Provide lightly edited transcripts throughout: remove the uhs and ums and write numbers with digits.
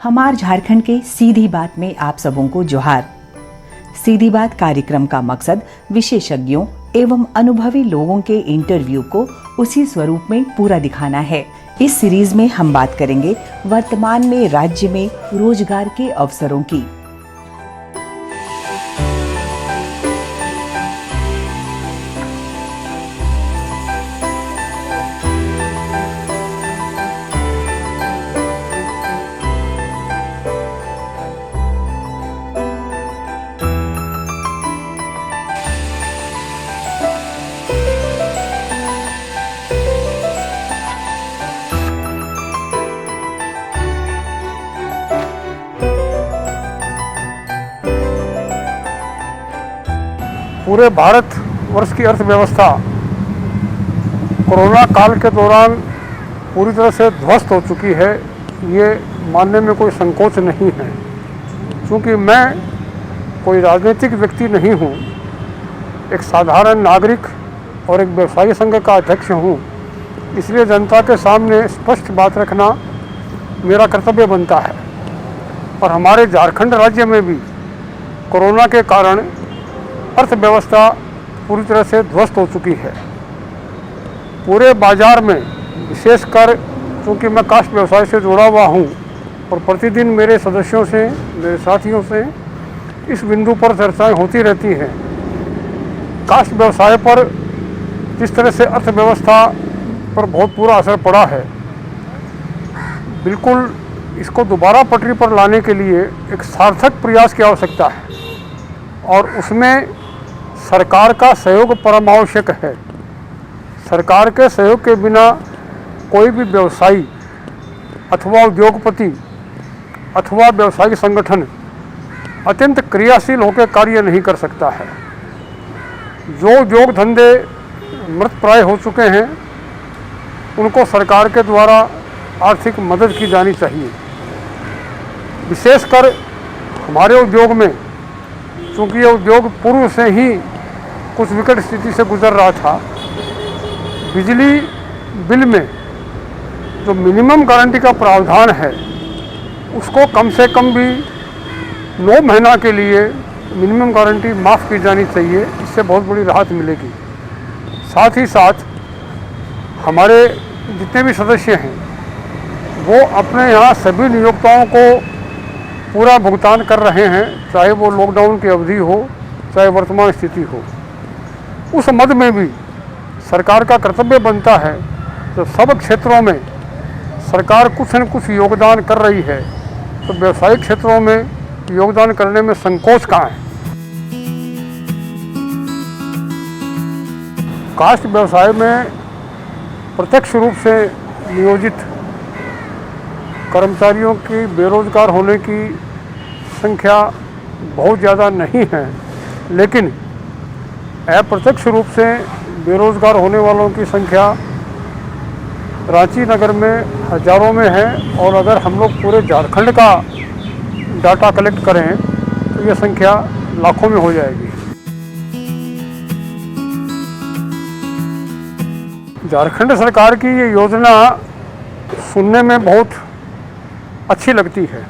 हमार झारखंड के सीधी बात में आप सबों को जोहार। सीधी बात कार्यक्रम का मकसद विशेषज्ञों एवं अनुभवी लोगों के इंटरव्यू को उसी स्वरूप में पूरा दिखाना है। इस सीरीज में हम बात करेंगे वर्तमान में राज्य में रोजगार के अवसरों की। पूरे भारत वर्ष की अर्थव्यवस्था कोरोना काल के दौरान पूरी तरह से ध्वस्त हो चुकी है, ये मानने में कोई संकोच नहीं है। क्योंकि मैं कोई राजनीतिक व्यक्ति नहीं हूँ, एक साधारण नागरिक और एक व्यवसायी संघ का अध्यक्ष हूँ, इसलिए जनता के सामने स्पष्ट बात रखना मेरा कर्तव्य बनता है। और हमारे झारखंड राज्य में भी कोरोना के कारण अर्थव्यवस्था पूरी तरह से ध्वस्त हो चुकी है। पूरे बाजार में, विशेषकर क्योंकि मैं काष्ठ व्यवसाय से जुड़ा हुआ हूँ और प्रतिदिन मेरे सदस्यों से, मेरे साथियों से इस बिंदु पर चर्चाएं होती रहती हैं। काष्ठ व्यवसाय पर जिस तरह से अर्थव्यवस्था पर बहुत बुरा असर पड़ा है, बिल्कुल इसको दोबारा पटरी पर लाने के लिए एक सार्थक प्रयास की आवश्यकता है और उसमें सरकार का सहयोग परम आवश्यक है। सरकार के सहयोग के बिना कोई भी व्यवसायी अथवा उद्योगपति अथवा व्यवसायिक संगठन अत्यंत क्रियाशील होकर कार्य नहीं कर सकता है। जो उद्योग धंधे मृत प्राय हो चुके हैं, उनको सरकार के द्वारा आर्थिक मदद की जानी चाहिए। विशेषकर हमारे उद्योग में, क्योंकि ये उद्योग पूर्व से ही कुछ विकट स्थिति से गुजर रहा था, बिजली बिल में जो मिनिमम गारंटी का प्रावधान है, उसको कम से कम भी 9 महीना के लिए मिनिमम गारंटी माफ़ की जानी चाहिए। इससे बहुत बड़ी राहत मिलेगी। साथ ही साथ हमारे जितने भी सदस्य हैं, वो अपने यहाँ सभी नियोक्ताओं को पूरा भुगतान कर रहे हैं, चाहे वो लॉकडाउन की अवधि हो, चाहे वर्तमान स्थिति हो। उस मद में भी सरकार का कर्तव्य बनता है, तो सब क्षेत्रों में सरकार कुछ न कुछ योगदान कर रही है, तो व्यवसायिक क्षेत्रों में योगदान करने में संकोच कहाँ है। काष्ठ व्यवसाय में प्रत्यक्ष रूप से नियोजित कर्मचारियों की बेरोजगार होने की संख्या बहुत ज़्यादा नहीं है, लेकिन अप्रत्यक्ष रूप से बेरोजगार होने वालों की संख्या रांची नगर में हजारों में है। और अगर हम लोग पूरे झारखंड का डाटा कलेक्ट करें तो ये संख्या लाखों में हो जाएगी। झारखंड सरकार की ये योजना सुनने में बहुत अच्छी लगती है,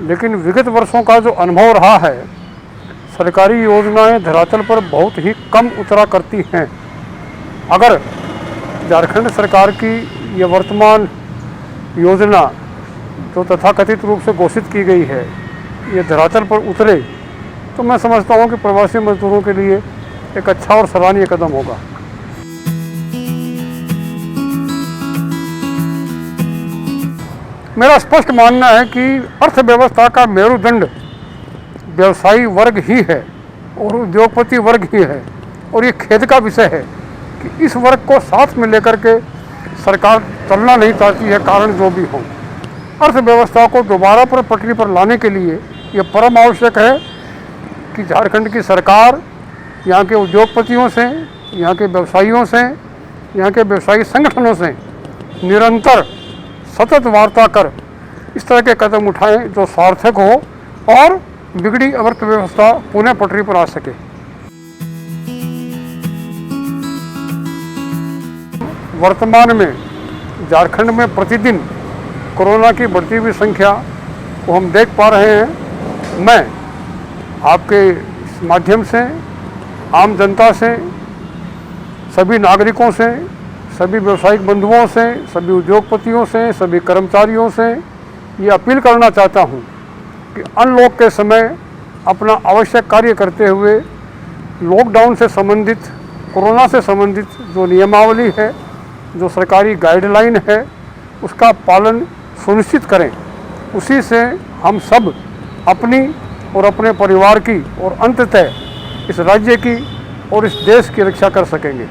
लेकिन विगत वर्षों का जो अनुभव रहा है, सरकारी योजनाएं धरातल पर बहुत ही कम उतरा करती हैं। अगर झारखंड सरकार की ये वर्तमान योजना जो तथाकथित रूप से घोषित की गई है, ये धरातल पर उतरे, तो मैं समझता हूँ कि प्रवासी मजदूरों के लिए एक अच्छा और सराहनीय कदम होगा। मेरा स्पष्ट मानना है कि अर्थव्यवस्था का मेरुदंड व्यवसायी वर्ग ही है और उद्योगपति वर्ग ही है। और ये खेद का विषय है कि इस वर्ग को साथ में लेकर के सरकार चलना नहीं चाहती है, कारण जो भी हो। अर्थव्यवस्था को दोबारा पर पटरी पर लाने के लिए ये परम आवश्यक है कि झारखंड की सरकार यहाँ के उद्योगपतियों से, यहाँ के व्यवसायियों से, यहाँ के व्यवसायिक संगठनों से निरंतर सतत वार्ता कर इस तरह के कदम उठाएं जो सार्थक हो और बिगड़ी अर्थव्यवस्था पुनः पटरी पर आ सके। वर्तमान में झारखंड में प्रतिदिन कोरोना की बढ़ती हुई संख्या को हम देख पा रहे हैं। मैं आपके इस माध्यम से आम जनता से, सभी नागरिकों से, सभी व्यवसायिक बंधुओं से, सभी उद्योगपतियों से, सभी कर्मचारियों से ये अपील करना चाहता हूँ कि अनलॉक के समय अपना आवश्यक कार्य करते हुए लॉकडाउन से संबंधित, कोरोना से संबंधित जो नियमावली है, जो सरकारी गाइडलाइन है, उसका पालन सुनिश्चित करें। उसी से हम सब अपनी और अपने परिवार की और अंततः इस राज्य की और इस देश की रक्षा कर सकेंगे।